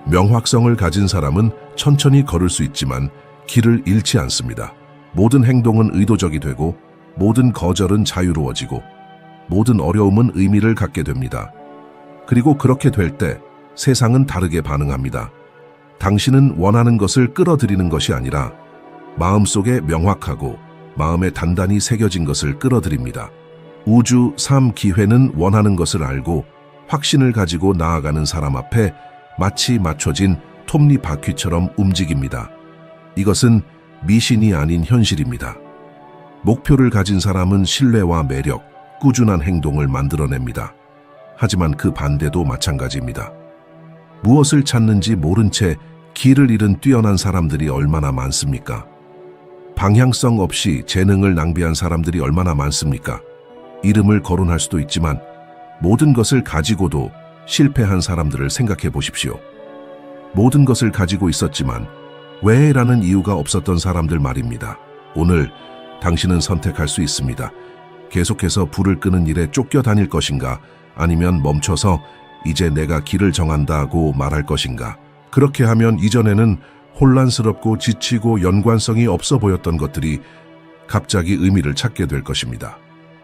명확성을 가진 사람은 천천히 걸을 수 있지만 길을 잃지 않습니다. 모든 행동은 의도적이 되고 모든 거절은 자유로워지고 모든 어려움은 의미를 갖게 됩니다. 그리고 그렇게 될 때 세상은 다르게 반응합니다. 당신은 원하는 것을 끌어들이는 것이 아니라 마음속에 명확하고 마음에 단단히 새겨진 것을 끌어들입니다. 우주, 삶, 기회는 원하는 것을 알고 확신을 가지고 나아가는 사람 앞에 마치 맞춰진 톱니바퀴처럼 움직입니다. 이것은 미신이 아닌 현실입니다. 목표를 가진 사람은 신뢰와 매력, 꾸준한 행동을 만들어냅니다. 하지만 그 반대도 마찬가지입니다. 무엇을 찾는지 모른 채 길을 잃은 뛰어난 사람들이 얼마나 많습니까? 방향성 없이 재능을 낭비한 사람들이 얼마나 많습니까? 이름을 거론할 수도 있지만 모든 것을 가지고도 실패한 사람들을 생각해 보십시오. 모든 것을 가지고 있었지만 왜? 라는 이유가 없었던 사람들 말입니다. 오늘 당신은 선택할 수 있습니다. 계속해서 불을 끄는 일에 쫓겨다닐 것인가? 아니면 멈춰서 이제 내가 길을 정한다고 말할 것인가? 그렇게 하면 이전에는 혼란스럽고 지치고 연관성이 없어 보였던 것들이 갑자기 의미를 찾게 될 것입니다.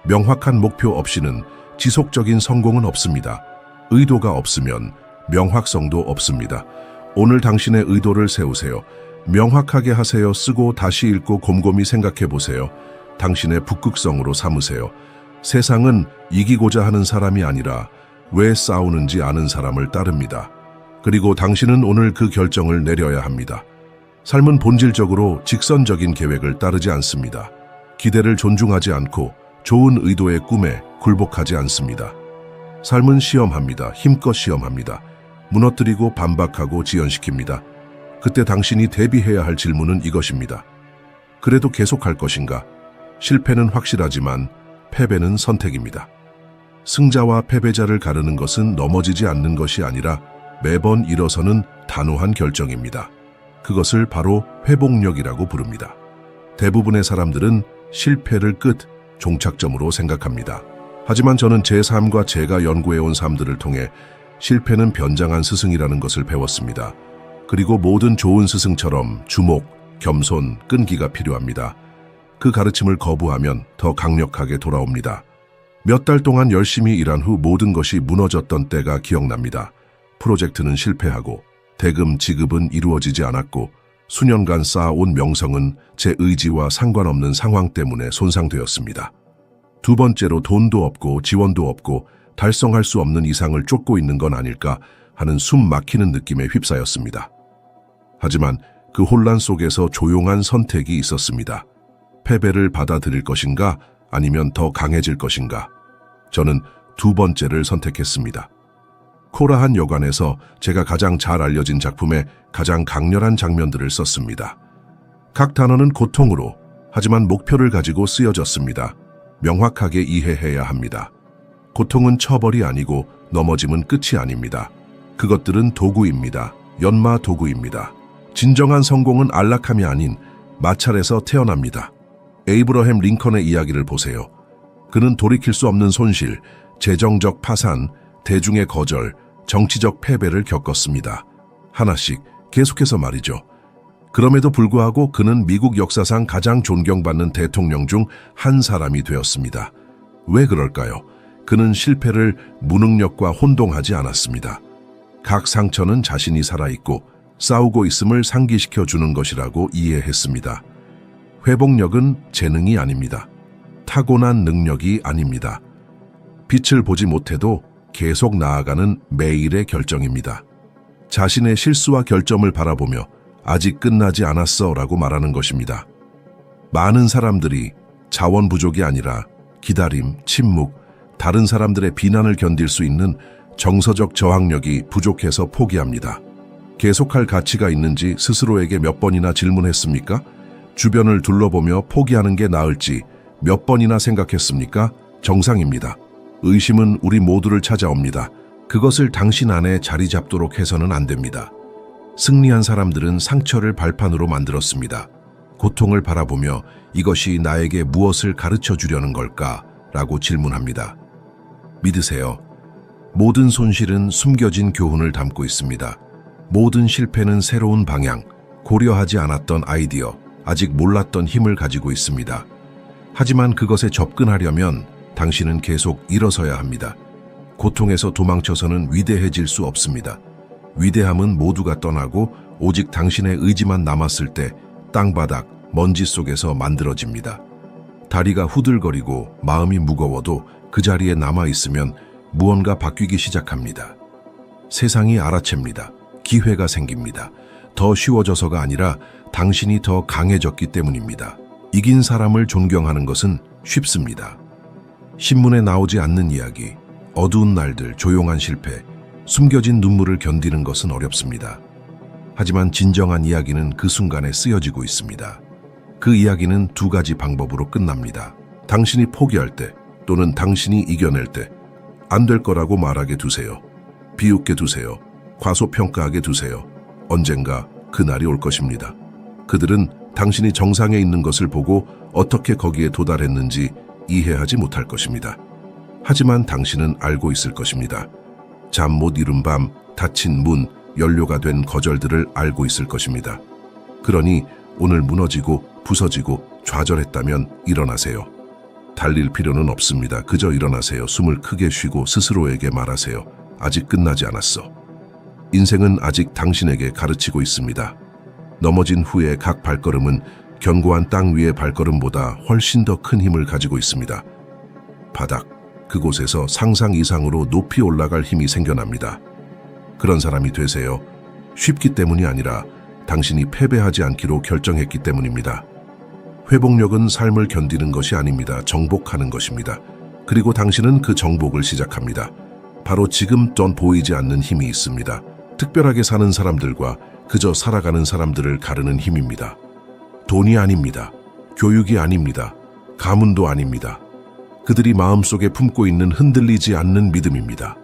명확한 목표 없이는 지속적인 성공은 없습니다. 의도가 없으면 명확성도 없습니다. 오늘 당신의 의도를 세우세요. 명확하게 하세요. 쓰고 다시 읽고 곰곰이 생각해 보세요. 당신의 북극성으로 삼으세요. 세상은 이기고자 하는 사람이 아니라 왜 싸우는지 아는 사람을 따릅니다. 그리고 당신은 오늘 그 결정을 내려야 합니다. 삶은 본질적으로 직선적인 계획을 따르지 않습니다. 기대를 존중하지 않고 좋은 의도의 꿈에 굴복하지 않습니다. 삶은 시험합니다. 힘껏 시험합니다. 무너뜨리고 반박하고 지연시킵니다. 그때 당신이 대비해야 할 질문은 이것입니다. 그래도 계속할 것인가? 실패는 확실하지만 패배는 선택입니다. 승자와 패배자를 가르는 것은 넘어지지 않는 것이 아니라 매번 일어서는 단호한 결정입니다. 그것을 바로 회복력이라고 부릅니다. 대부분의 사람들은 실패를 끝, 종착점으로 생각합니다. 하지만 저는 제 삶과 제가 연구해온 삶들을 통해 실패는 변장한 스승이라는 것을 배웠습니다. 그리고 모든 좋은 스승처럼 주목, 겸손, 끈기가 필요합니다. 그 가르침을 거부하면 더 강력하게 돌아옵니다. 몇 달 동안 열심히 일한 후 모든 것이 무너졌던 때가 기억납니다. 프로젝트는 실패하고 대금 지급은 이루어지지 않았고 수년간 쌓아온 명성은 제 의지와 상관없는 상황 때문에 손상되었습니다. 두 번째로 돈도 없고 지원도 없고 달성할 수 없는 이상을 쫓고 있는 건 아닐까 하는 숨 막히는 느낌에 휩싸였습니다. 하지만 그 혼란 속에서 조용한 선택이 있었습니다. 패배를 받아들일 것인가 아니면 더 강해질 것인가? 저는 두 번째를 선택했습니다. 코라한 여관에서 제가 가장 잘 알려진 작품에 가장 강렬한 장면들을 썼습니다. 각 단어는 고통으로, 하지만 목표를 가지고 쓰여졌습니다. 명확하게 이해해야 합니다. 고통은 처벌이 아니고 넘어짐은 끝이 아닙니다. 그것들은 도구입니다. 연마 도구입니다. 진정한 성공은 안락함이 아닌 마찰에서 태어납니다. 에이브러햄 링컨의 이야기를 보세요. 그는 돌이킬 수 없는 손실, 재정적 파산, 대중의 거절, 정치적 패배를 겪었습니다. 하나씩 계속해서 말이죠. 그럼에도 불구하고 그는 미국 역사상 가장 존경받는 대통령 중 한 사람이 되었습니다. 왜 그럴까요? 그는 실패를 무능력과 혼동하지 않았습니다. 각 상처는 자신이 살아있고 싸우고 있음을 상기시켜 주는 것이라고 이해했습니다. 회복력은 재능이 아닙니다. 타고난 능력이 아닙니다. 빛을 보지 못해도 계속 나아가는 매일의 결정입니다. 자신의 실수와 결점을 바라보며 아직 끝나지 않았어 라고 말하는 것입니다. 많은 사람들이 자원 부족이 아니라 기다림, 침묵, 다른 사람들의 비난을 견딜 수 있는 정서적 저항력이 부족해서 포기합니다. 계속할 가치가 있는지 스스로에게 몇 번이나 질문했습니까? 주변을 둘러보며 포기하는 게 나을지 몇 번이나 생각했습니까? 정상입니다. 의심은 우리 모두를 찾아옵니다. 그것을 당신 안에 자리 잡도록 해서는 안 됩니다. 승리한 사람들은 상처를 발판으로 만들었습니다. 고통을 바라보며 이것이 나에게 무엇을 가르쳐 주려는 걸까? 라고 질문합니다. 믿으세요. 모든 손실은 숨겨진 교훈을 담고 있습니다. 모든 실패는 새로운 방향, 고려하지 않았던 아이디어, 아직 몰랐던 힘을 가지고 있습니다. 하지만 그것에 접근하려면 당신은 계속 일어서야 합니다. 고통에서 도망쳐서는 위대해질 수 없습니다. 위대함은 모두가 떠나고 오직 당신의 의지만 남았을 때 땅바닥, 먼지 속에서 만들어집니다. 다리가 후들거리고 마음이 무거워도 그 자리에 남아있으면 무언가 바뀌기 시작합니다. 세상이 알아챕니다. 기회가 생깁니다. 더 쉬워져서가 아니라 당신이 더 강해졌기 때문입니다. 이긴 사람을 존경하는 것은 쉽습니다. 신문에 나오지 않는 이야기, 어두운 날들, 조용한 실패, 숨겨진 눈물을 견디는 것은 어렵습니다. 하지만 진정한 이야기는 그 순간에 쓰여지고 있습니다. 그 이야기는 두 가지 방법으로 끝납니다. 당신이 포기할 때 또는 당신이 이겨낼 때 안 될 거라고 말하게 두세요. 비웃게 두세요. 과소평가하게 두세요. 언젠가 그날이 올 것입니다. 그들은 당신이 정상에 있는 것을 보고 어떻게 거기에 도달했는지 이해하지 못할 것입니다. 하지만 당신은 알고 있을 것입니다. 잠 못 이룬 밤, 닫힌 문, 연료가 된 거절들을 알고 있을 것입니다. 그러니 오늘 무너지고 부서지고 좌절했다면 일어나세요. 달릴 필요는 없습니다. 그저 일어나세요. 숨을 크게 쉬고 스스로에게 말하세요. 아직 끝나지 않았어. 인생은 아직 당신에게 가르치고 있습니다. 넘어진 후에 각 발걸음은 견고한 땅 위의 발걸음보다 훨씬 더 큰 힘을 가지고 있습니다. 바닥, 그곳에서 상상 이상으로 높이 올라갈 힘이 생겨납니다. 그런 사람이 되세요. 쉽기 때문이 아니라 당신이 패배하지 않기로 결정했기 때문입니다. 회복력은 삶을 견디는 것이 아닙니다. 정복하는 것입니다. 그리고 당신은 그 정복을 시작합니다. 바로 지금 전 보이지 않는 힘이 있습니다. 특별하게 사는 사람들과 그저 살아가는 사람들을 가르는 힘입니다. 돈이 아닙니다. 교육이 아닙니다. 가문도 아닙니다. 그들이 마음속에 품고 있는 흔들리지 않는 믿음입니다.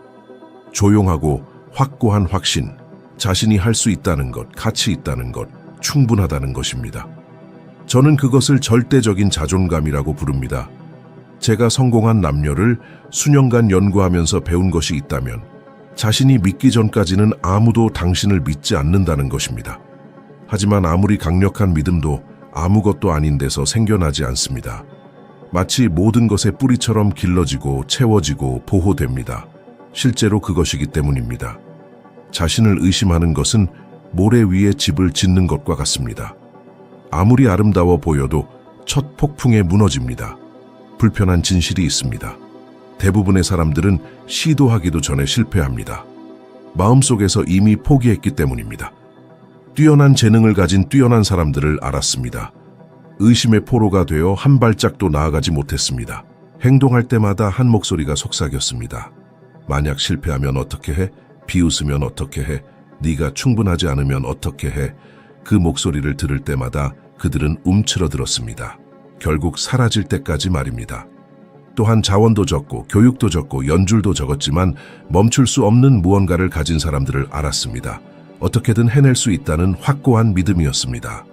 조용하고 확고한 확신, 자신이 할 수 있다는 것, 가치 있다는 것, 충분하다는 것입니다. 저는 그것을 절대적인 자존감이라고 부릅니다. 제가 성공한 남녀를 수년간 연구하면서 배운 것이 있다면 자신이 믿기 전까지는 아무도 당신을 믿지 않는다는 것입니다. 하지만 아무리 강력한 믿음도 아무것도 아닌 데서 생겨나지 않습니다. 마치 모든 것의 뿌리처럼 길러지고 채워지고 보호됩니다. 실제로 그것이기 때문입니다. 자신을 의심하는 것은 모래 위에 집을 짓는 것과 같습니다. 아무리 아름다워 보여도 첫 폭풍에 무너집니다. 불편한 진실이 있습니다. 대부분의 사람들은 시도하기도 전에 실패합니다. 마음속에서 이미 포기했기 때문입니다. 뛰어난 재능을 가진 뛰어난 사람들을 알았습니다. 의심의 포로가 되어 한 발짝도 나아가지 못했습니다. 행동할 때마다 한 목소리가 속삭였습니다. 만약 실패하면 어떻게 해? 비웃으면 어떻게 해? 네가 충분하지 않으면 어떻게 해? 그 목소리를 들을 때마다 그들은 움츠러들었습니다. 결국 사라질 때까지 말입니다. 또한 자원도 적고 교육도 적고 연줄도 적었지만 멈출 수 없는 무언가를 가진 사람들을 알았습니다. 어떻게든 해낼 수 있다는 확고한 믿음이었습니다.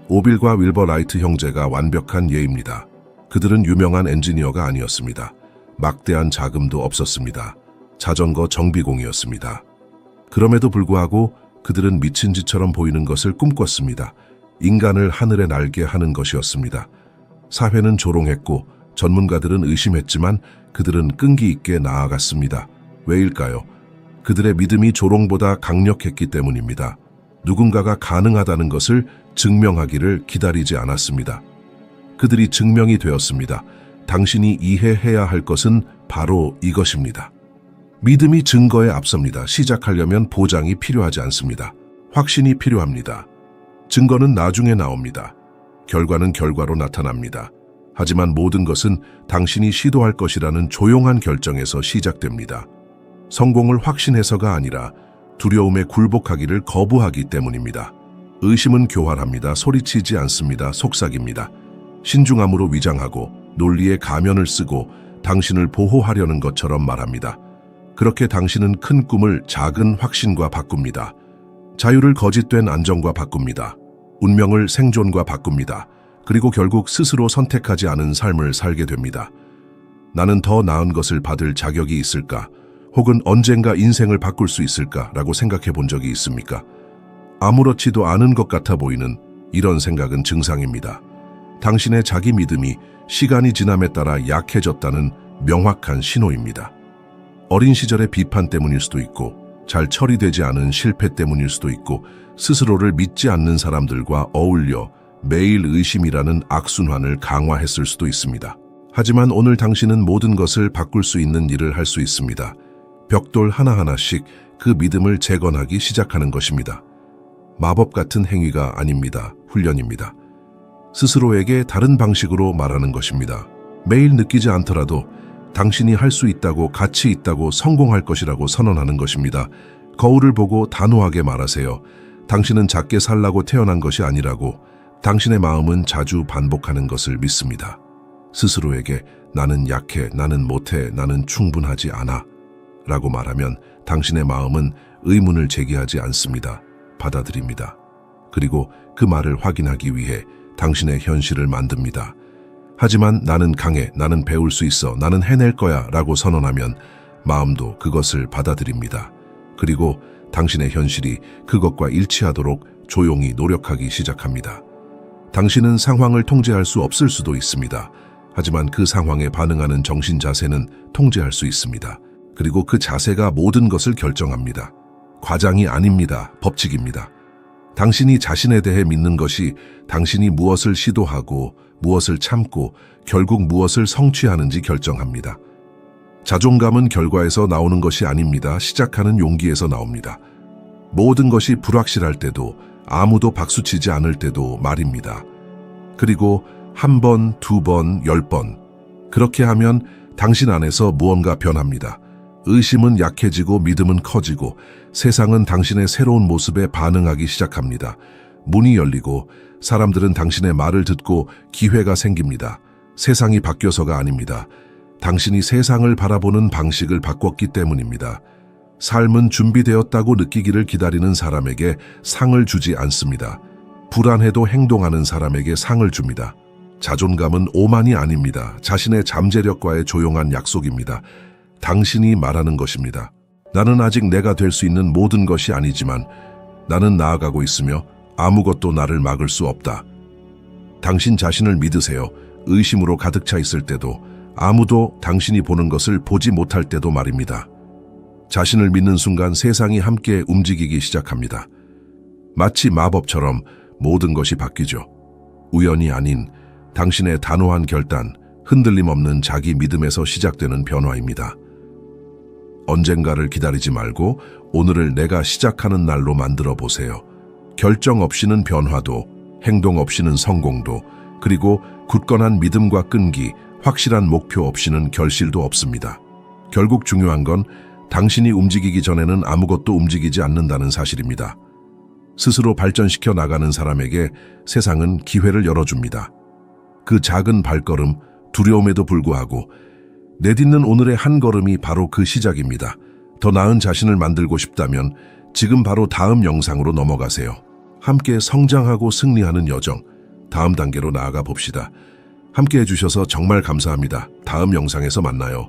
오빌과 윌버 라이트 형제가 완벽한 예입니다. 그들은 유명한 엔지니어가 아니었습니다. 막대한 자금도 없었습니다. 자전거 정비공이었습니다. 그럼에도 불구하고 그들은 미친 짓처럼 보이는 것을 꿈꿨습니다. 인간을 하늘에 날게 하는 것이었습니다. 사회는 조롱했고 전문가들은 의심했지만 그들은 끈기 있게 나아갔습니다. 왜일까요? 그들의 믿음이 조롱보다 강력했기 때문입니다. 누군가가 가능하다는 것을 증명하기를 기다리지 않았습니다. 그들이 증명이 되었습니다. 당신이 이해해야 할 것은 바로 이것입니다. 믿음이 증거에 앞섭니다. 시작하려면 보장이 필요하지 않습니다. 확신이 필요합니다. 증거는 나중에 나옵니다. 결과는 결과로 나타납니다. 하지만 모든 것은 당신이 시도할 것이라는 조용한 결정에서 시작됩니다. 성공을 확신해서가 아니라 두려움에 굴복하기를 거부하기 때문입니다. 의심은 교활합니다. 소리치지 않습니다. 속삭입니다. 신중함으로 위장하고 논리의 가면을 쓰고 당신을 보호하려는 것처럼 말합니다. 그렇게 당신은 큰 꿈을 작은 확신과 바꿉니다. 자유를 거짓된 안정과 바꿉니다. 운명을 생존과 바꿉니다. 그리고 결국 스스로 선택하지 않은 삶을 살게 됩니다. 나는 더 나은 것을 받을 자격이 있을까? 혹은 언젠가 인생을 바꿀 수 있을까? 라고 생각해 본 적이 있습니까? 아무렇지도 않은 것 같아 보이는 이런 생각은 증상입니다. 당신의 자기 믿음이 시간이 지남에 따라 약해졌다는 명확한 신호입니다. 어린 시절의 비판 때문일 수도 있고, 잘 처리되지 않은 실패 때문일 수도 있고, 스스로를 믿지 않는 사람들과 어울려 매일 의심이라는 악순환을 강화했을 수도 있습니다. 하지만 오늘 당신은 모든 것을 바꿀 수 있는 일을 할 수 있습니다. 벽돌 하나하나씩 그 믿음을 재건하기 시작하는 것입니다. 마법 같은 행위가 아닙니다. 훈련입니다. 스스로에게 다른 방식으로 말하는 것입니다. 매일 느끼지 않더라도 당신이 할 수 있다고, 가치 있다고, 성공할 것이라고 선언하는 것입니다. 거울을 보고 단호하게 말하세요. 당신은 작게 살라고 태어난 것이 아니라고. 당신의 마음은 자주 반복하는 것을 믿습니다. 스스로에게 나는 약해, 나는 못해, 나는 충분하지 않아 라고 말하면 당신의 마음은 의문을 제기하지 않습니다. 받아들입니다. 그리고 그 말을 확인하기 위해 당신의 현실을 만듭니다. 하지만 나는 강해, 나는 배울 수 있어, 나는 해낼 거야 라고 선언하면 마음도 그것을 받아들입니다. 그리고 당신의 현실이 그것과 일치하도록 조용히 노력하기 시작합니다. 당신은 상황을 통제할 수 없을 수도 있습니다. 하지만 그 상황에 반응하는 정신 자세는 통제할 수 있습니다. 그리고 그 자세가 모든 것을 결정합니다. 과장이 아닙니다. 법칙입니다. 당신이 자신에 대해 믿는 것이 당신이 무엇을 시도하고 무엇을 참고 결국 무엇을 성취하는지 결정합니다. 자존감은 결과에서 나오는 것이 아닙니다. 시작하는 용기에서 나옵니다. 모든 것이 불확실할 때도, 아무도 박수치지 않을 때도 말입니다. 그리고 한 번, 두 번, 10번. 그렇게 하면 당신 안에서 무언가 변합니다. 의심은 약해지고 믿음은 커지고 세상은 당신의 새로운 모습에 반응하기 시작합니다. 문이 열리고 사람들은 당신의 말을 듣고 기회가 생깁니다. 세상이 바뀌어서가 아닙니다. 당신이 세상을 바라보는 방식을 바꿨기 때문입니다. 삶은 준비되었다고 느끼기를 기다리는 사람에게 상을 주지 않습니다. 불안해도 행동하는 사람에게 상을 줍니다. 자존감은 오만이 아닙니다. 자신의 잠재력과의 조용한 약속입니다. 당신이 말하는 것입니다. 나는 아직 내가 될 수 있는 모든 것이 아니지만 나는 나아가고 있으며 아무것도 나를 막을 수 없다. 당신 자신을 믿으세요. 의심으로 가득 차 있을 때도, 아무도 당신이 보는 것을 보지 못할 때도 말입니다. 자신을 믿는 순간 세상이 함께 움직이기 시작합니다. 마치 마법처럼 모든 것이 바뀌죠. 우연이 아닌 당신의 단호한 결단, 흔들림 없는 자기 믿음에서 시작되는 변화입니다. 언젠가를 기다리지 말고 오늘을 내가 시작하는 날로 만들어 보세요. 결정 없이는 변화도, 행동 없이는 성공도, 그리고 굳건한 믿음과 끈기, 확실한 목표 없이는 결실도 없습니다. 결국 중요한 건 당신이 움직이기 전에는 아무것도 움직이지 않는다는 사실입니다. 스스로 발전시켜 나가는 사람에게 세상은 기회를 열어줍니다. 그 작은 발걸음, 두려움에도 불구하고 내딛는 오늘의 한 걸음이 바로 그 시작입니다. 더 나은 자신을 만들고 싶다면 지금 바로 다음 영상으로 넘어가세요. 함께 성장하고 승리하는 여정, 다음 단계로 나아가 봅시다. 함께 해주셔서 정말 감사합니다. 다음 영상에서 만나요.